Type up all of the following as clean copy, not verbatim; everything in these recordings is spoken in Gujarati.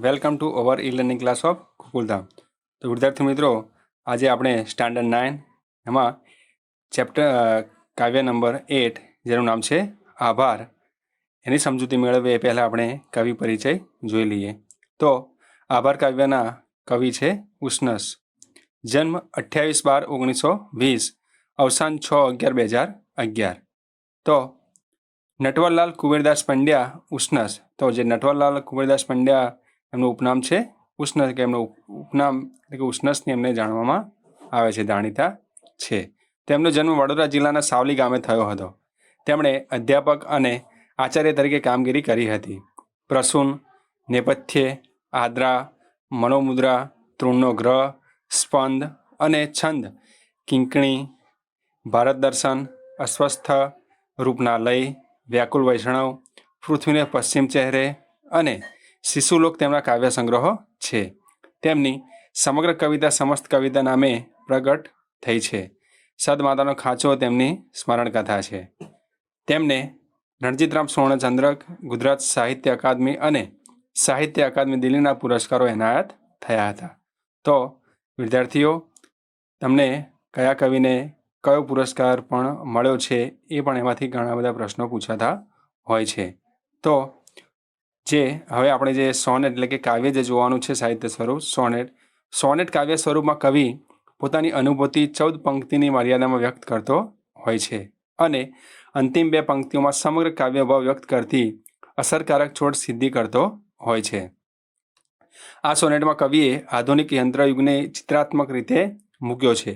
Welcome to our e learning class of Gokuldham. તો વિદ્યાર્થી મિત્રો, આજે આપણે સ્ટાન્ડર્ડ 9 એમાં ચેપ્ટર કાવ્ય નંબર 8 જેનું નામ છે આભાર, એની સમજૂતી મેળવીએ એ પહેલાં આપણે કવિ પરિચય જોઈ લઈએ. તો આભાર કાવ્યના કવિ છે ઉષ્ણસ. જન્મ 28/12/1920, અવસાન 6/11/2011. તો નટવરલાલ કુબેરદાસ પંડ્યા ઉષ્ણસ. તો જે નટવરલાલ કુબેરદાસ પંડ્યા એમનું ઉપનામ છે ઉષ્ણસ, કે એમનું ઉપનામ એટલે કે ઉષ્ણસની એમને જાણવામાં આવે છે, જાણીતા છે. તેમનો જન્મ વડોદરા જિલ્લાના સાવલી ગામે થયો હતો. તેમણે અધ્યાપક અને આચાર્ય તરીકે કામગીરી કરી હતી. પ્રસૂન, નેપથ્ય, આદ્રા, મનોમુદ્રા, તૃણનો ગ્રહ, સ્પંદ અને છંદ, કિંકણી, ભારત દર્શન, અસ્વસ્થ, રૂપના લય, વ્યાકુલ વૈષ્ણવ, પૃથ્વીને પશ્ચિમ ચહેરે અને શિશુલોક તેમના કાવ્ય સંગ્રહો છે. તેમની સમગ્ર કવિતા સમસ્ત કવિતા નામે પ્રગટ થઈ છે. સદમાતાનો ખાંચો તેમની સ્મરણ કથા છે. તેમને રણજીતરામ સુવર્ણચંદ્રક, ગુજરાત સાહિત્ય અકાદમી અને સાહિત્ય અકાદમી દિલ્હીના પુરસ્કારો એનાયત થયા હતા. તો વિદ્યાર્થીઓ, તમને કયા કવિને કયો પુરસ્કાર પણ મળ્યો છે એ પણ એમાંથી ઘણા બધા પ્રશ્નો પૂછાતા હોય છે. તો હવે આપણે જે સોનેટ એટલે કે કાવ્ય જે જોવાનું છે, સાહિત્ય સ્વરૂપ સોનેટ કાવ્ય સ્વરૂપમાં કવિ પોતાની અનુભૂતિ 14 પંક્તિની મર્યાદામાં વ્યક્ત કરતો હોય છે અને અંતિમ 2 પંક્તિઓમાં સમગ્ર કાવ્યભાવ વ્યક્ત કરતી અસરકારક છોડ સિદ્ધિ કરતો હોય છે. આ સોનેટમાં કવિએ આધુનિક યંત્રયુગને ચિત્રાત્મક રીતે મૂક્યો છે.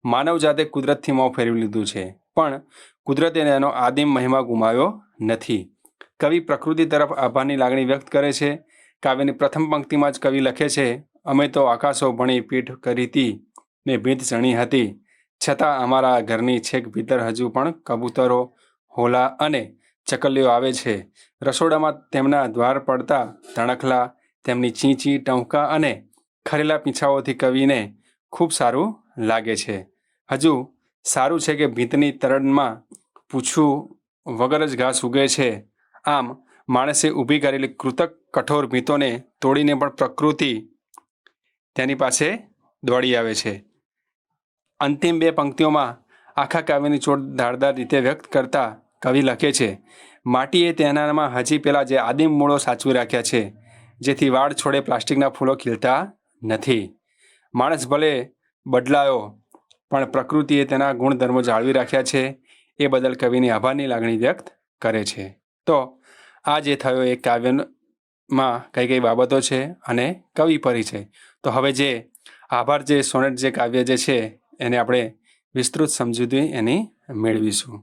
માનવ જાતે કુદરતથી મોં ફેરવી લીધું છે, પણ કુદરતે એનો આદિમ મહિમા ગુમાવ્યો નથી. કવિ પ્રકૃતિ તરફ આભારની લાગણી વ્યક્ત કરે છે. કાવ્યની પ્રથમ પંક્તિમાં જ કવિ લખે છે, અમે તો આકાશો ભણી પીઠ કરીતી ને ભીંત ચણી હતી, છતાં અમારા ઘરની છેક ભીતર હજુ પણ કબૂતરો, હોલા અને ચકલીઓ આવે છે. રસોડામાં તેમના દ્વાર પડતા તણખલા, તેમની ચીંચી, ટહુકા અને ખરેલા પીંછાઓથી કવિને ખૂબ સારું લાગે છે. હજુ સારું છે કે ભીંતની તરણમાં પૂછું વગર જ ઘાસ ઉગે છે. આમ માણસે ઊભી કરેલી કૃતક કઠોર ભીંતોને તોડીને પણ પ્રકૃતિ તેની પાસે દોડી આવે છે. અંતિમ 2 પંક્તિઓમાં આખા કાવ્યની ચોટ ધારદાર રીતે વ્યક્ત કરતા કવિ લખે છે, માટીએ તેનામાં હજી પેલા જે આદિમ મૂળો સાચવી રાખ્યા છે, જેથી વાડ છોડે પ્લાસ્ટિકના ફૂલો ખીલતા નથી. માણસ ભલે બદલાયો, પણ પ્રકૃતિએ તેના ગુણધર્મો જાળવી રાખ્યા છે. એ બદલ કવિની આભારની લાગણી વ્યક્ત કરે છે. તો આ જે થયો એ કાવ્યમાં કઈ કઈ બાબતો છે અને કવિ પરિચય. તો હવે જે આભાર જે સોનેટ જે કાવ્ય જે છે એને આપણે વિસ્તૃત સમજૂતી એની મેળવીશું.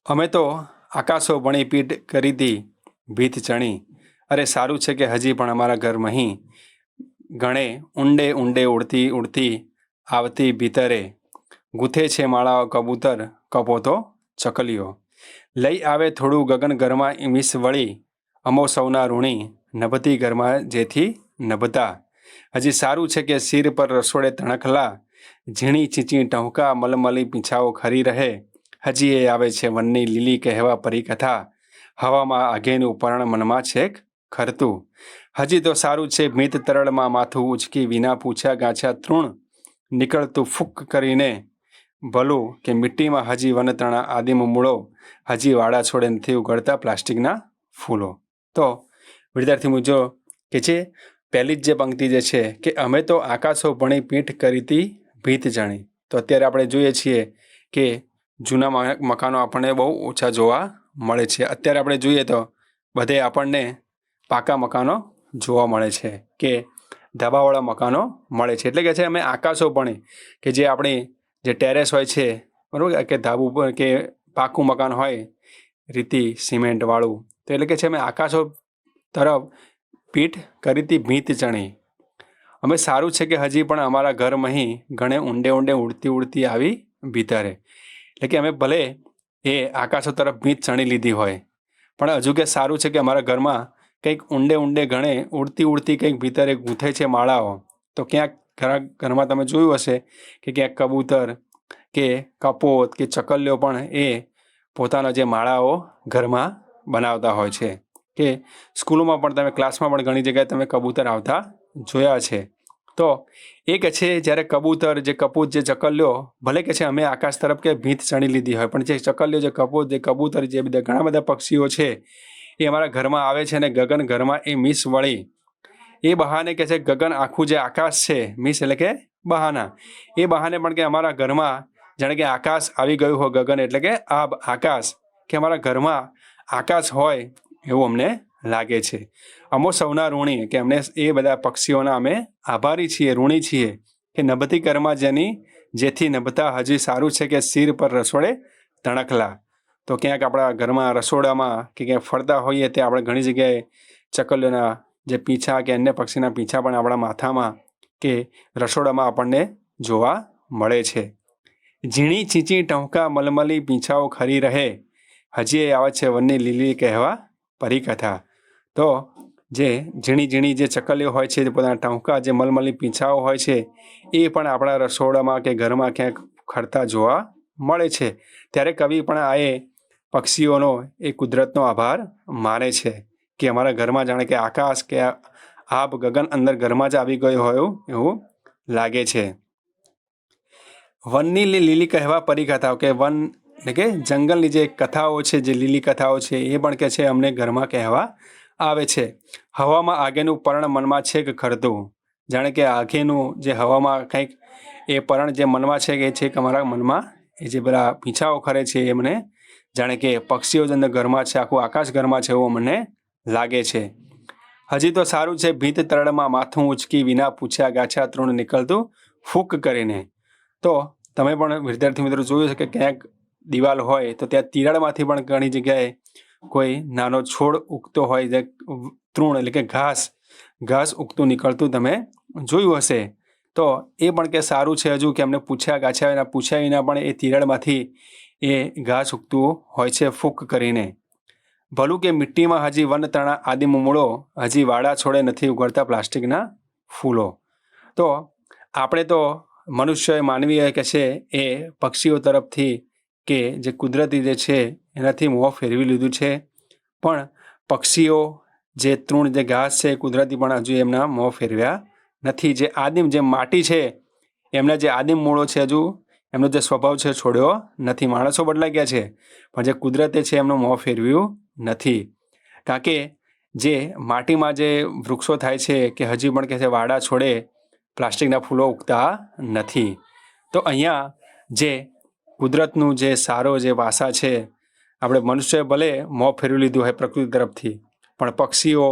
અમે તો આકાશો ભણી પીઠ કરીતી ભીત ચણી, અરે સારું છે કે હજી પણ અમારા ઘર મહી ગણે ઊંડે ઊંડે ઉડતી ઉડતી આવતી ભીતરે, ગૂંથે છે માળાઓ કબૂતર, કપો તો ચકલીઓ. લઈ આવે થોડું ગગન ઘરમાં ઈમીસ વળી, અમો સૌના ઋણી નભતી ઘરમાં જેથી નભતા. હજી સારું છે કે શિર પર રસોડે તણખલા, ઝીણી ચીંચી ટહુકા મલમલી પીંછાઓ ખરી રહે. હજી એ આવે છે વનની લીલી કહેવા પરિકથા, હવામાં આઘેનું પર્ણ મનમાં છેક ખરતું. હજી તો સારું છે ભીંત તરળમાં માથું ઉચકી વિના પૂછ્યા ગાંછા તૃણ નીકળતું ફૂક કરીને, ભલું કે મિટ્ટીમાં હજી વનતણા આદિમ મૂળો, હજી વાડા છોડે નથી ઉગડતા પ્લાસ્ટિકના ફૂલો. તો વિદ્યાર્થી મિત્રો કે છે પહેલી જ જે પંક્તિ જે છે કે અમે તો આકાશો ભણી પીઠ કરીતી ભીત જણી. તો અત્યારે આપણે જોઈએ છીએ કે જૂના મકાનો આપણને બહુ ઓછા જોવા મળે છે. અત્યારે આપણે જોઈએ તો બધે આપણને પાકા મકાનો જોવા મળે છે કે ધાબાવાળા મકાનો મળે છે. એટલે કે છે અમે આકાશો ભણી, કે જે આપણી જે ટેરેસ હોય છે, બરાબર, કે ધાબુ પર કે પાકું મકાન હોય રીતિ સિમેન્ટવાળું, તો એટલે કે છે અમે આકાશો તરફ પીઠ કરીતી ભીંત ચણી. અમે સારું છે કે હજી પણ અમારા ઘર મહી ઘણે ઊંડે ઊંડે ઉડતી ઉડતી આવી ભીતરે. એટલે કે અમે ભલે એ આકાશો તરફ ભીંત ચણી લીધી હોય, પણ હજુ કે સારું છે કે અમારા ઘરમાં કંઈક ઊંડે ઊંડે ઘણે ઉડતી ઉડતી કંઈક ભીતરે ગૂંથે છે માળાઓ. તો ક્યાંક ઘરમાં તમે જોયું હશે કે ક્યાંક કબૂતર કે કપોત કે ચકલીઓ પણ એ પોતાના જે માળાઓ ઘરમાં બનાવતા હોય છે કે સ્કૂલોમાં પણ તમે ક્લાસમાં પણ ઘણી જગ્યાએ તમે કબૂતર આવતા જોયા છે. તો એક છે જ્યારે કબૂતર જે કપૂત જે ચકલિયો ભલે કે છે અમે આકાશ તરફ કે ભીંત ચણી લીધી હોય, પણ જે ચકલિયો જે કપૂત જે કબૂતર જે બધા ઘણા બધા પક્ષીઓ છે એ અમારા ઘરમાં આવે છે અને ગગન ઘરમાં એ મિસ વળી એ બહાને કે છે ગગન આખું જે આકાશ છે, મિસ એટલે કે બહાના, એ બહાને પણ કે અમારા ઘરમાં જાણે કે આકાશ આવી ગયું હોય, ગગન એટલે કે આકાશ, કે અમારા ઘરમાં આકાશ હોય એવું અમને લાગે છે. અમો સૌના ઋણી, કે અમને એ બધા પક્ષીઓના અમે આભારી છીએ, ઋણી છીએ કે નભતી કર્મા જેથી નભતા હજી સારું છે કે શિર પર રસોડે તણખલા. તો ક્યાંક આપણા ઘરમાં રસોડામાં કે ક્યાંક ફરતા હોઈએ તે આપણે ઘણી જગ્યાએ ચકલીઓના જે પીંછા કે અન્ય પક્ષીના પીંછા પણ આપણા માથામાં કે રસોડામાં આપણને જોવા મળે છે. ઝીણી ચીંચી ટહુકા મલમલી પીંછાઓ ખરી રહે, હજી આવે છે વનની લીલી કહેવા પરિકથા. તો જે ઝીણી ઝીણી જે ચકલીઓ હોય છે, પોતાના ટહુકા જે મલમલી પીંછાઓ હોય છે એ પણ આપણા રસોડામાં કે ઘરમાં ક્યાંક ખરતા જોવા મળે છે. ત્યારે કવિ પણ આ એ પક્ષીઓનો એ કુદરતનો આભાર માને છે કે અમારા ઘરમાં જાણે કે આકાશ કે આબ ગગન અંદર ઘરમાં જ આવી ગયો હોય એવું લાગે છે. વનની લીલી કહેવા પરિકથાઓ, કે વન એટલે કે જંગલની જે કથાઓ છે, જે લીલી કથાઓ છે એ પણ કે છે અમને ઘરમાં કહેવા આવે છે. હવામાં આગેનું પર્ણ મનમાં છે કે ખરતું, જાણે કે આગેનું જે હવામાં કંઈક એ પર્ણ જે મનમાં છે કે છે કે અમારા મનમાં એ જે બધા પીંછાઓ ખરે છે એ મને જાણે કે પક્ષીઓ જ અંદર ઘરમાં છે, આખું આકાશ ઘરમાં છે એવું મને લાગે છે. હજી તો સારું છે ભીંત તરડમાં માથું ઉચકી વિના પૂછ્યા ગાછા તૃણ નીકળતું ફૂંક કરીને. તો તમે પણ વિદ્યાર્થી મિત્રો જોયું છે કે ક્યાંક દિવાલ હોય તો ત્યાં તિરાડમાંથી પણ ઘણી જગ્યાએ કોઈ નાનો છોડ ઉગતો હોય, જે તૃણ એટલે કે ઘાસ ઉગતું નીકળતું તમે જોયું હશે. તો એ પણ કે સારું છે હજુ કે અમને પૂછ્યા વિના પણ એ તિરાડમાંથી એ ઘાસ ઉગતું હોય છે ફૂંક કરીને. ભલું કે મિટ્ટીમાં હજી વન તણા આદિ મૂળો, હજી વાડા છોડે નથી ઉગડતા પ્લાસ્ટિકના ફૂલો. તો આપણે તો મનુષ્ય માનવીય કે છે એ પક્ષીઓ તરફથી કે જે કુદરતી જે છે એનાથી મોં ફેરવી લીધું છે, પણ પક્ષીઓ જે તૃણ જે ઘાસ છે કુદરતી પણ હજુ એમના મોં ફેરવ્યા નથી. જે આદિમ જે માટી છે એમના જે આદિમ મૂળો છે હજુ એમનો જે સ્વભાવ છે છોડ્યો નથી. માણસો બદલાઈ ગયા છે પણ જે કુદરતે છે એમનું મોં ફેરવ્યું નથી. કારણ કે જે માટીમાં જે વૃક્ષો થાય છે કે હજી પણ કે છે વાડા છોડે પ્લાસ્ટિકના ફૂલો ઉગતા નથી. તો અહીંયા જે કુદરતનું જે સારો જે વાસા છે, આપણે મનુષ્ય ભલે મોં ફેરવી લીધું હોય પ્રકૃતિ તરફથી, પણ પક્ષીઓ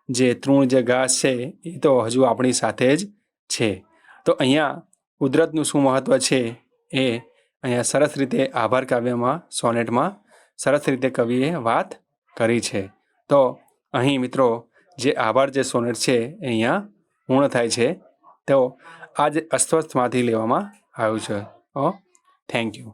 જે તૃણ જે ઘાસ છે એ તો હજુ આપણી સાથે જ છે. તો અહીંયા કુદરતનું શું મહત્ત્વ છે એ અહીંયા સરસ રીતે આભાર કાવ્યમાં સોનેટમાં સરસ રીતે કવિએ વાત કરી છે. તો અહીં મિત્રો જે આભાર જે સોનેટ છે એ અહીંયા પૂર્ણ થાય છે. તો આ જે અસ્વસ્થમાંથી લેવામાં આવ્યું છે. Thank you.